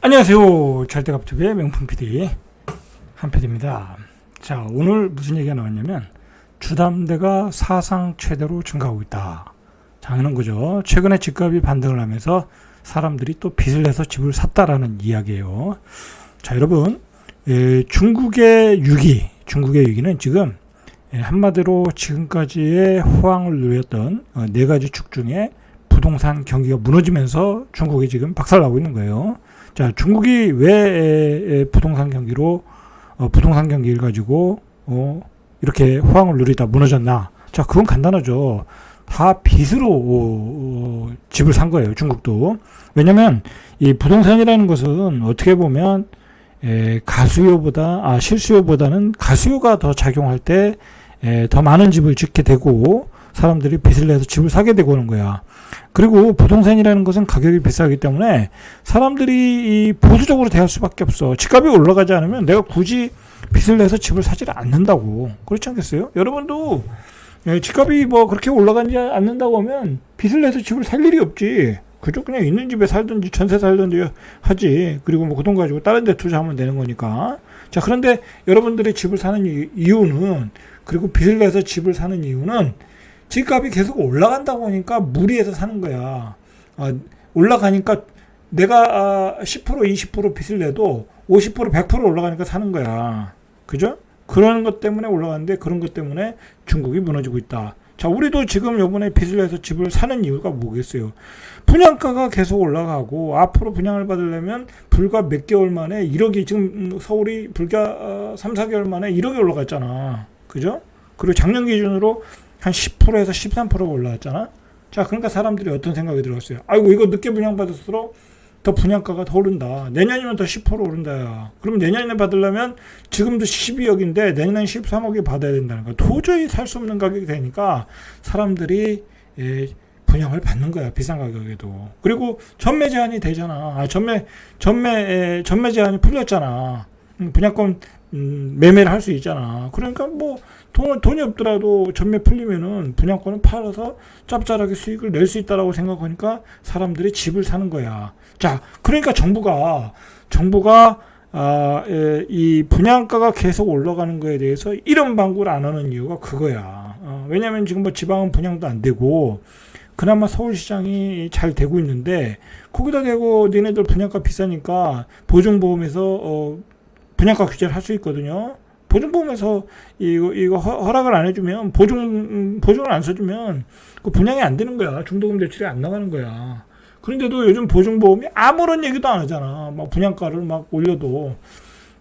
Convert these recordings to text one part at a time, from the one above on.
안녕하세요. 절대갑투비의 명품 PD 한PD입니다. 자, 오늘 무슨 얘기가 나왔냐면 주담대가 사상 최대로 증가하고 있다. 당연한 거죠. 최근에 집값이 반등을 하면서 사람들이 또 빚을 내서 집을 샀다라는 이야기예요. 자, 여러분, 중국의 위기는 지금 한마디로 지금까지의 호황을 누렸던 네 가지 축 중에 부동산 경기가 무너지면서 중국이 지금 박살나고 있는 거예요. 자, 중국이 왜 부동산 경기를 가지고 이렇게 호황을 누리다 무너졌나? 자, 그건 간단하죠. 다 빚으로 집을 산 거예요. 중국도. 왜냐면 이 부동산이라는 것은 어떻게 보면 실수요보다는 가수요가 더 작용할 때 더 많은 집을 짓게 되고 사람들이 빚을 내서 집을 사게 되고 하는 거야. 그리고 부동산이라는 것은 가격이 비싸기 때문에 사람들이 보수적으로 대할 수밖에 없어. 집값이 올라가지 않으면 내가 굳이 빚을 내서 집을 사지를 않는다고. 그렇지 않겠어요? 여러분도 집값이 뭐 그렇게 올라가지 않는다고 하면 빚을 내서 집을 살 일이 없지. 그죠? 그냥 있는 집에 살든지 전세 살든지 하지. 그리고 뭐 그 돈 가지고 다른 데 투자하면 되는 거니까. 자, 그런데 여러분들이 집을 사는 이유는, 그리고 빚을 내서 집을 사는 이유는 집값이 계속 올라간다고 하니까 무리해서 사는 거야. 올라가니까 내가 10% 20% 빚을 내도 50% 100% 올라가니까 사는 거야. 그죠? 그런 것 때문에 올라가는데, 그런 것 때문에 중국이 무너지고 있다. 자, 우리도 지금 요번에 빚을 내서 집을 사는 이유가 뭐겠어요? 분양가가 계속 올라가고 앞으로 분양을 받으려면 불과 몇 개월 만에 1억이, 지금 서울이 불과 3, 4개월 만에 1억이 올라갔잖아. 그죠? 그리고 작년 기준으로 한 10%에서 13%가 올라왔잖아. 자, 그러니까 사람들이 어떤 생각이 들었어요? 아이고, 이거 늦게 분양받을수록 더 분양가가 더 오른다. 내년이면 더 10% 오른다. 그럼 내년에 받으려면 지금도 12억인데 내년엔 13억이 받아야 된다는 거야. 도저히 살 수 없는 가격이 되니까 사람들이 분양을 받는 거야. 비싼 가격에도. 그리고 전매 제한이 되잖아. 전매 제한이 풀렸잖아. 분양권 매매를 할 수 있잖아. 그러니까 뭐 돈이 없더라도 전매 풀리면은 분양권을 팔아서 짭짤하게 수익을 낼 수 있다라고 생각하니까 사람들이 집을 사는 거야. 자, 그러니까 정부가 이 분양가가 계속 올라가는 거에 대해서 이런 방구를 안 하는 이유가 그거야. 왜냐면 지금 뭐 지방은 분양도 안 되고 그나마 서울시장이 잘 되고 있는데, 거기다 대고 니네들 분양가 비싸니까 보증보험에서 분양가 규제를 할 수 있거든요. 보증보험에서 이거 허락을 안 해주면, 보증을 안 써주면 그 분양이 안 되는 거야. 중도금 대출이 안 나가는 거야. 그런데도 요즘 보증보험이 아무런 얘기도 안 하잖아. 막 분양가를 막 올려도.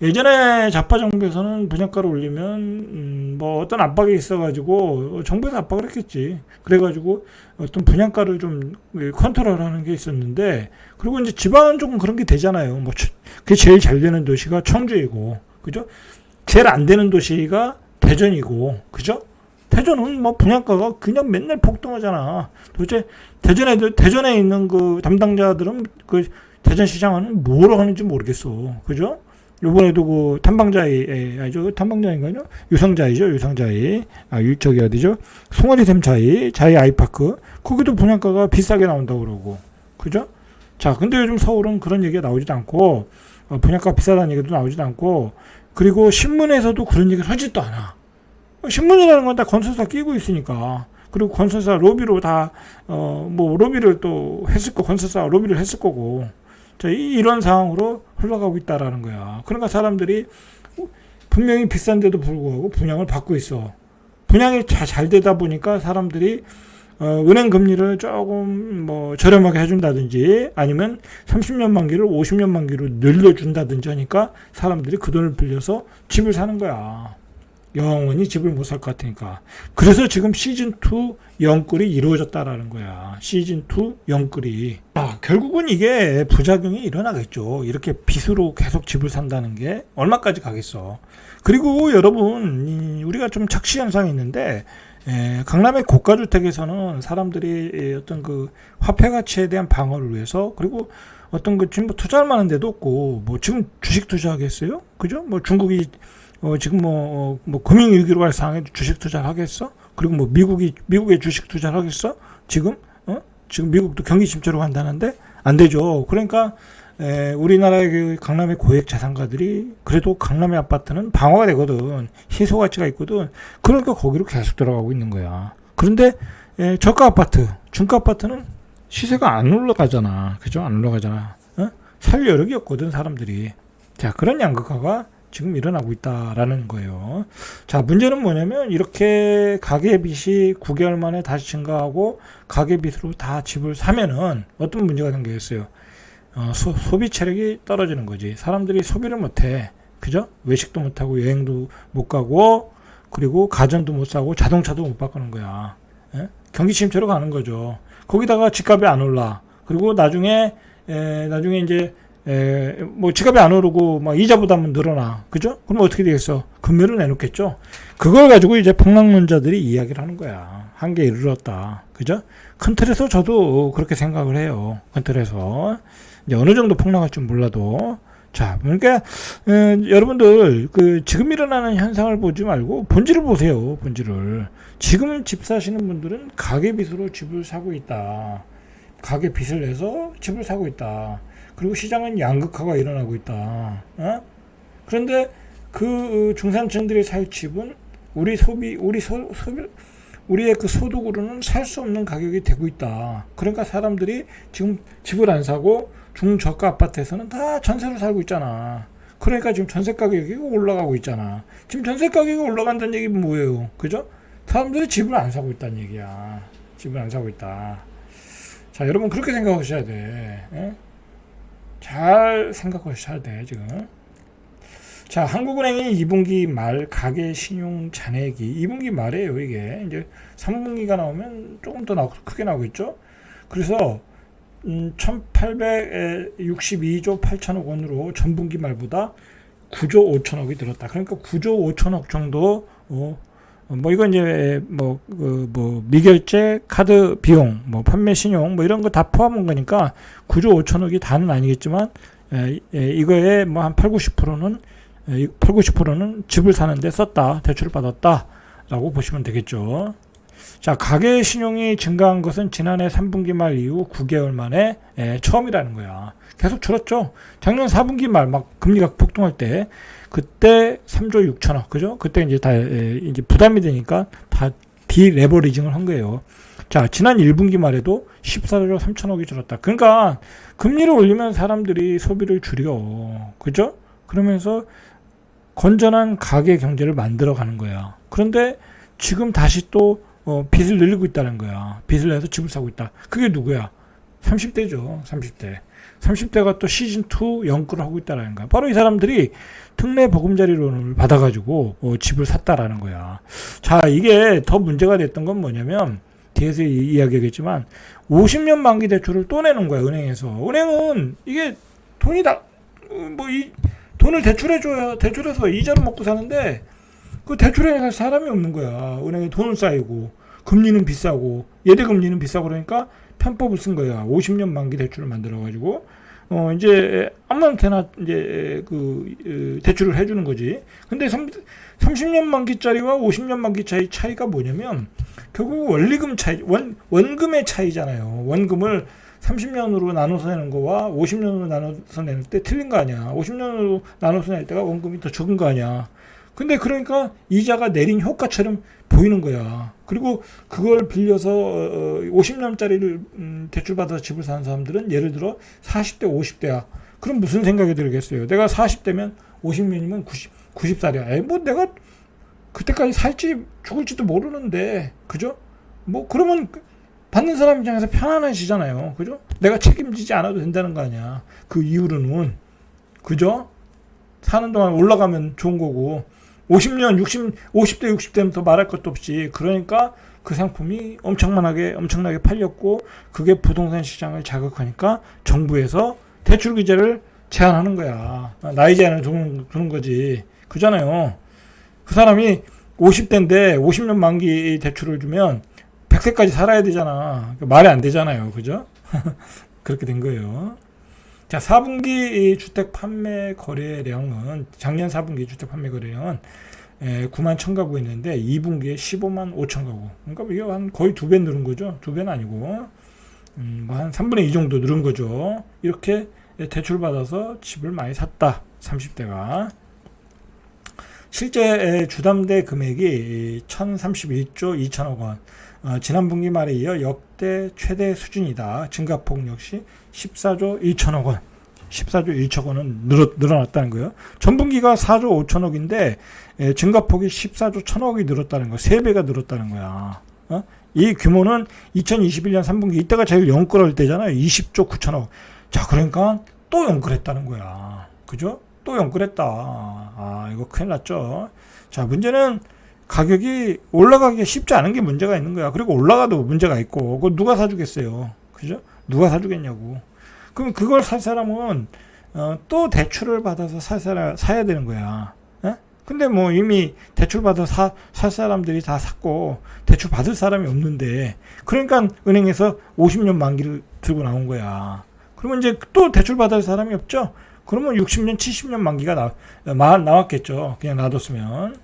예전에 좌파 정부에서는 분양가를 올리면 뭐 어떤 압박이 있어가지고 정부에서 압박을 했겠지. 그래가지고 어떤 분양가를 좀 컨트롤하는 게 있었는데, 그리고 이제 지방은 조금 그런 게 되잖아요. 뭐 그게 제일 잘 되는 도시가 청주이고, 그죠? 제일 안 되는 도시가 대전이고, 그죠? 대전은 뭐 분양가가 그냥 맨날 폭등하잖아. 도대체 대전에 있는 그 담당자들은 그 대전시장은 뭘 하는지 모르겠어. 그죠? 요번에도 그 탐방자인가요? 유성자이. 저기 어디죠? 송어리샘 자이 아이파크. 거기도 분양가가 비싸게 나온다고 그러고. 그죠? 자, 근데 요즘 서울은 그런 얘기가 나오지도 않고, 분양가 비싸다는 얘기도 나오지도 않고, 그리고 신문에서도 그런 얘기를 하지도 않아. 신문이라는 건 다 건설사 끼고 있으니까. 그리고 건설사 로비로 로비를 또 했을 거, 건설사 로비를 했을 거고. 자, 이런 상황으로 흘러가고 있다라는 거야. 그러니까 사람들이 분명히 비싼데도 불구하고 분양을 받고 있어. 분양이 잘 되다 보니까 사람들이 은행 금리를 조금 뭐 저렴하게 해준다든지, 아니면 30년 만기를 50년 만기로 늘려준다든지 하니까 사람들이 그 돈을 빌려서 집을 사는 거야. 영원히 집을 못 살 것 같으니까. 그래서 지금 시즌2 영끌이 이루어졌다라는 거야. 시즌2 영끌이. 결국은 이게 부작용이 일어나겠죠. 이렇게 빚으로 계속 집을 산다는 게 얼마까지 가겠어. 그리고 여러분, 우리가 좀 착시 현상이 있는데, 강남의 고가주택에서는 사람들이 어떤 그 화폐 가치에 대한 방어를 위해서, 그리고 어떤 그 지금 뭐 투자할 만한 데도 없고, 뭐 지금 주식 투자하겠어요? 그죠? 뭐 중국이 지금 금융위기로 갈 상황에 주식 투자를 하겠어? 그리고 뭐 미국의 주식 투자를 하겠어? 지금 미국도 경기 침체로 간다는데 안 되죠. 그러니까 우리나라의 그 강남의 고액 자산가들이 그래도 강남의 아파트는 방어가 되거든. 희소 가치가 있거든. 그러니까 거기로 계속 들어가고 있는 거야. 그런데 저가 아파트, 중가 아파트는 시세가 안 올라가잖아. 그죠? 안 올라가잖아. 살 여력이 없거든, 사람들이. 자, 그런 양극화가 지금 일어나고 있다라는 거예요. 자, 문제는 뭐냐면 이렇게 가계빚이 9개월 만에 다시 증가하고 가계빚으로 다 집을 사면은 어떤 문제가 생기겠어요? 소비 체력이 떨어지는 거지. 사람들이 소비를 못해. 그죠? 외식도 못하고 여행도 못 가고 그리고 가전도 못 사고 자동차도 못 바꾸는 거야. 경기 침체로 가는 거죠. 거기다가 집값이 안 올라. 그리고 나중에 이제 뭐 지갑이 안 오르고 막 이자 부담은 늘어나. 그죠? 그럼 어떻게 되겠어? 금매를 내놓겠죠? 그걸 가지고 이제 폭락론자들이 이야기를 하는 거야. 한계에 이르렀다. 그죠? 큰 틀에서 저도 그렇게 생각을 해요. 큰 틀에서. 이제 어느 정도 폭락할 줄 몰라도. 자, 그러니까, 여러분들, 지금 일어나는 현상을 보지 말고 본질을 보세요. 본질을. 지금 집 사시는 분들은 가계빚으로 집을 사고 있다. 가계빚을 내서 집을 사고 있다. 그리고 시장은 양극화가 일어나고 있다. 그런데 그 중산층들이 살 집은 우리의 그 소득으로는 살 수 없는 가격이 되고 있다. 그러니까 사람들이 지금 집을 안 사고 중저가 아파트에서는 다 전세로 살고 있잖아. 그러니까 지금 전세 가격이 올라가고 있잖아. 지금 전세 가격이 올라간다는 얘기는 뭐예요? 그죠? 사람들이 집을 안 사고 있다는 얘기야. 집을 안 사고 있다. 자, 여러분 그렇게 생각하셔야 돼. 잘 생각하셔야 돼, 지금. 자, 한국은행이 2분기 말 가계 신용 잔액이 2분기 말이에요, 이게. 이제 3분기가 나오면 조금 더 크게 나오겠죠? 그래서 1862조 8천억 원으로 전분기 말보다 9조 5천억이 들었다. 그러니까 9조 5천억 정도 이건 이제 미결제 카드 비용, 판매 신용 이런 거 다 포함한 거니까 9조 5천억이 다는 아니겠지만 이거에 한 80-90%는 집을 사는데 썼다, 대출을 받았다라고 보시면 되겠죠. 자, 가계 신용이 증가한 것은 지난해 3분기 말 이후 9개월 만에 처음이라는 거야. 계속 줄었죠. 작년 4분기 말 막 금리가 폭등할 때 그때 3조 6천억, 그죠? 그때 이제 다 이제 부담이 되니까 다 디레버리징을 한 거예요. 자, 지난 1분기 말에도 14조 3천억이 줄었다. 그러니까 금리를 올리면 사람들이 소비를 줄여, 그죠? 그러면서 건전한 가계 경제를 만들어 가는 거야. 그런데 지금 다시 또 빚을 늘리고 있다는 거야. 빚을 내서 집을 사고 있다. 그게 누구야? 30대죠. 30대. 30대가 또 시즌2 연끌을 하고 있다는 거야. 바로 이 사람들이 특례 보금자리론을 받아가지고 집을 샀다라는 거야. 자, 이게 더 문제가 됐던 건 뭐냐면 뒤에서 이야기하겠지만 50년 만기 대출을 또 내는 거야, 은행에서. 은행은 이게 돈이 돈을 대출해줘야, 대출해서 이자를 먹고 사는데 그 대출에 갈 사람이 없는 거야. 은행에 돈을 쌓이고 금리는 비싸고 예대금리는 비싸고 그러니까 편법을 쓴 거야. 50년 만기 대출을 만들어 가지고 이제 아무한테나 이제 대출을 해주는 거지. 근데 30년 만기짜리와 50년 만기짜리 차이가 뭐냐면 결국 원리금 차이, 원금의 차이잖아요. 원금을 30년으로 나눠서 내는 거와 50년으로 나눠서 내는 때 틀린 거 아니야. 50년으로 나눠서 낼 때가 원금이 더 적은 거 아니야. 근데 그러니까 이자가 내린 효과처럼 보이는 거야. 그리고 그걸 빌려서 50년짜리를 대출받아서 집을 사는 사람들은 예를 들어 40대, 50대야. 그럼 무슨 생각이 들겠어요? 내가 40대면 50년이면 90살이야. 내가 그때까지 살지 죽을지도 모르는데, 그죠? 그러면 받는 사람 입장에서 편안해지잖아요. 그죠? 내가 책임지지 않아도 된다는 거 아니야. 그 이후로는. 그죠? 사는 동안 올라가면 좋은 거고. 50년, 50대, 60대면 더 말할 것도 없이. 그러니까 그 상품이 엄청나게 팔렸고, 그게 부동산 시장을 자극하니까 정부에서 대출 규제를 제한하는 거야. 나이 제한을 두는 거지. 그잖아요. 그 사람이 50대인데 50년 만기 대출을 주면 100세까지 살아야 되잖아. 말이 안 되잖아요. 그죠? 그렇게 된 거예요. 자, 4분기 주택 판매 거래량은, 작년 4분기 주택 판매 거래량은 9만 1,000가구 했는데 2분기에 15만 5천 가구. 그러니까 이게 한 거의 2배 늘은 거죠. 2배는 아니고 한 3분의 2 정도 늘은 거죠. 이렇게 대출받아서 집을 많이 샀다. 30대가. 실제 주담대 금액이 1031조 2천억 원. 지난 분기 말에 이어 역대 최대 수준이다. 증가폭 역시 14조 1천억 원. 14조 1천 원은 늘어났다는 거예요. 전분기가 4조 5천억인데 증가폭이 14조 1천억이 늘었다는 거. 3배가 늘었다는 거야. 이 규모는 2021년 3분기 이때가 제일 영끌할 때잖아요. 20조 9천억. 자, 그러니까 또 영끌했다는 거야. 그죠? 또 영끌했다. 이거 큰일 났죠. 자, 문제는 가격이 올라가기 쉽지 않은 게 문제가 있는 거야. 그리고 올라가도 문제가 있고, 그거 누가 사주겠어요. 그죠? 누가 사주겠냐고. 그럼 그걸 살 사람은 또 대출을 받아서 사야 되는 거야. 근데 뭐 이미 대출 받아서 살 사람들이 다 샀고 대출 받을 사람이 없는데, 그러니까 은행에서 50년 만기를 들고 나온 거야. 그러면 이제 또 대출 받을 사람이 없죠. 그러면 60년, 70년 만기가 나왔겠죠. 그냥 놔뒀으면.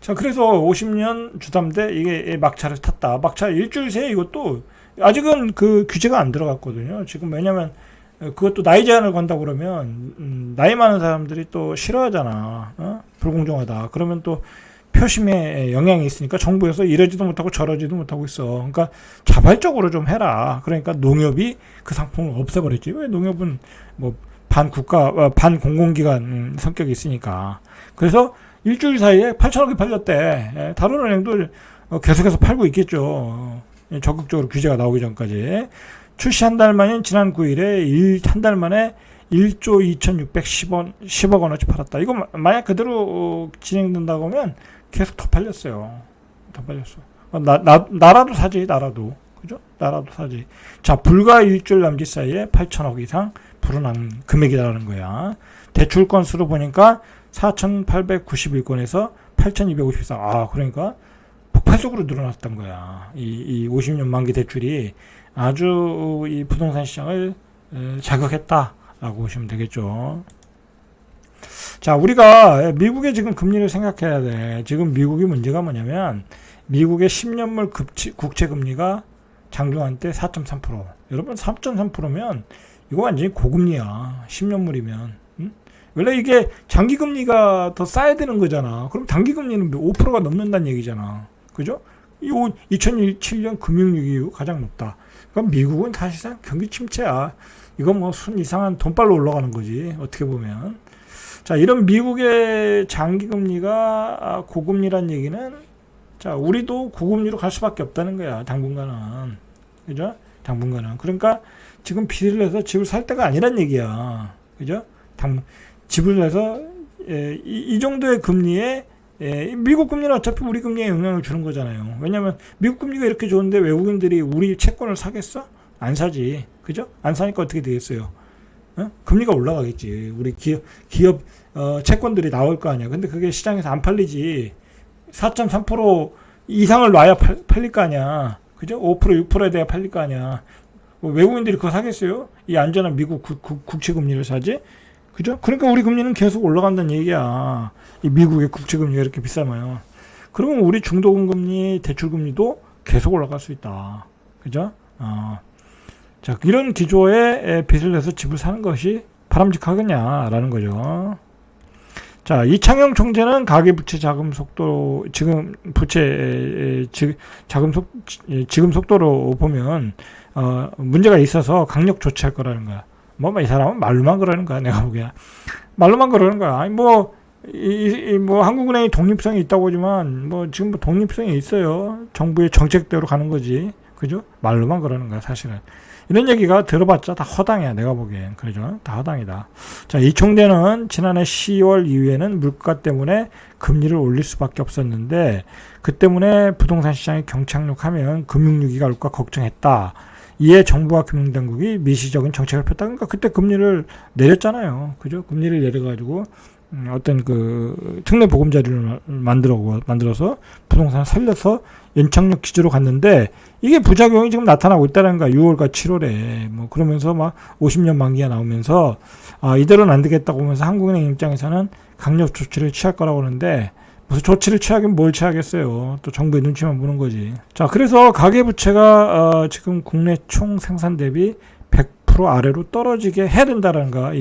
자, 그래서 50년 주담대 이게 막차를 탔다. 막차 일주일 새에 이것도 아직은 그 규제가 안 들어갔거든요. 지금 왜냐면 그것도 나이 제한을 건다고 그러면 나이 많은 사람들이 또 싫어하잖아. 불공정하다. 그러면 또 표심에 영향이 있으니까 정부에서 이러지도 못하고 저러지도 못하고 있어. 그러니까 자발적으로 좀 해라. 그러니까 농협이 그 상품을 없애버렸지. 왜? 농협은 뭐 반국가, 반공공기관 성격이 있으니까. 그래서 일주일 사이에 8천억이 팔렸대. 다른 은행도 계속해서 팔고 있겠죠. 적극적으로 규제가 나오기 전까지. 출시 한 달 만인 지난 9일에 한 달 만에 1조 2,610억 원어치 팔았다. 이거 만약 그대로 진행된다고 하면 계속 더 팔렸어요. 더 팔렸어. 나라도 사지, 나라도. 그죠? 나라도 사지. 자, 불과 일주일 남짓 사이에 8천억 이상 불어난 금액이라는 거야. 대출 건수로 보니까 4,891건에서 8,254. 그러니까 폭발적으로 늘어났던 거야. 이 50년 만기 대출이 아주 이 부동산 시장을 자극했다라고 보시면 되겠죠. 자, 우리가 미국의 지금 금리를 생각해야 돼. 지금 미국의 문제가 뭐냐면 미국의 10년물 국채 금리가 장중한 때 4.3%. 여러분 3.3%면 이거 완전히 고금리야. 10년물이면. 원래 이게 장기금리가 더 쌓여야 되는 거잖아. 그럼 단기금리는 5%가 넘는다는 얘기잖아. 그죠? 이 2007년 금융위기 이후 가장 높다. 그럼 미국은 사실상 경기 침체야. 이건 뭐 순 이상한 돈발로 올라가는 거지. 어떻게 보면. 자, 이런 미국의 장기금리가 고금리란 얘기는, 자, 우리도 고금리로 갈 수밖에 없다는 거야. 당분간은. 그죠? 당분간은. 그러니까 지금 빚을 내서 집을 살 때가 아니란 얘기야. 그죠? 집을 내서 이 정도의 금리에 미국 금리는 어차피 우리 금리에 영향을 주는 거잖아요. 왜냐하면 미국 금리가 이렇게 좋은데 외국인들이 우리 채권을 사겠어? 안 사지. 그죠? 안 사니까 어떻게 되겠어요? 금리가 올라가겠지. 우리 기업 채권들이 나올 거 아니야. 근데 그게 시장에서 안 팔리지. 4.3% 이상을 놔야 팔릴 거 아니야. 그죠? 5%, 6%에 대해 팔릴 거 아니야. 뭐 외국인들이 그거 사겠어요? 이 안전한 미국 국채 금리를 사지? 그죠? 그러니까 우리 금리는 계속 올라간다는 얘기야. 이 미국의 국채 금리가 이렇게 비싸면. 그러면 우리 중도금리, 대출금리도 계속 올라갈 수 있다. 그죠? 자, 이런 기조에 빚을 내서 집을 사는 것이 바람직하겠냐라는 거죠. 자, 이창용 총재는 가계부채 자금 속도, 지금 속도로 보면, 문제가 있어서 강력 조치할 거라는 거야. 이 사람은 말로만 그러는 거야, 내가 보기엔. 말로만 그러는 거야. 아니, 뭐 한국은행이 독립성이 있다고 하지만, 지금 독립성이 있어요. 정부의 정책대로 가는 거지. 그죠? 말로만 그러는 거야, 사실은. 이런 얘기가 들어봤자 다 허당이야, 내가 보기엔. 그러죠? 다 허당이다. 자, 이 총재는 지난해 10월 이후에는 물가 때문에 금리를 올릴 수밖에 없었는데, 그 때문에 부동산 시장이 경착륙하면 금융위기가 올까 걱정했다. 이에 정부와 금융당국이 미시적인 정책을 폈다. 그러니까 그때 금리를 내렸잖아요. 그죠? 금리를 내려가지고 어떤 그 특례 보금자리를 만들어서 부동산을 살려서 연착륙 기조로 갔는데, 이게 부작용이 지금 나타나고 있다는 거야. 6월과 7월에. 그러면서 막 50년 만기가 나오면서, 이대로는 안 되겠다고 하면서 한국은행 입장에서는 강력 조치를 취할 거라고 하는데, 무슨 조치를 취하긴 뭘 취하겠어요. 또 정부의 눈치만 보는 거지. 자, 그래서 가계부채가 지금 국내 총 생산 대비 100% 20% 아래로 떨어지게 해야 된다라는 거,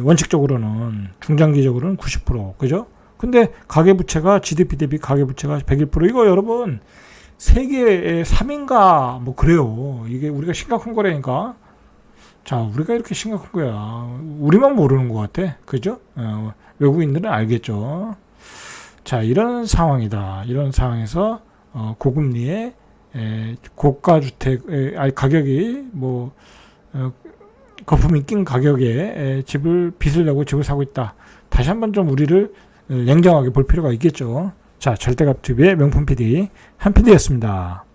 원칙적으로는, 중장기적으로는 90%, 그죠? 근데 가계부채가, GDP 대비 가계부채가 101%, 이거 여러분, 세계 3인가, 뭐, 그래요. 이게 우리가 심각한 거라니까. 자, 우리가 이렇게 심각한 거야. 우리만 모르는 것 같아. 그죠? 외국인들은 알겠죠. 자, 이런 상황이다. 이런 상황에서, 고금리에, 고가주택, 가격이, 뭐, 거품이 낀 가격에 빚을 내고 집을 사고 있다. 다시 한번 좀 우리를 냉정하게 볼 필요가 있겠죠. 자, 절대값TV의 명품 PD, 한 PD였습니다.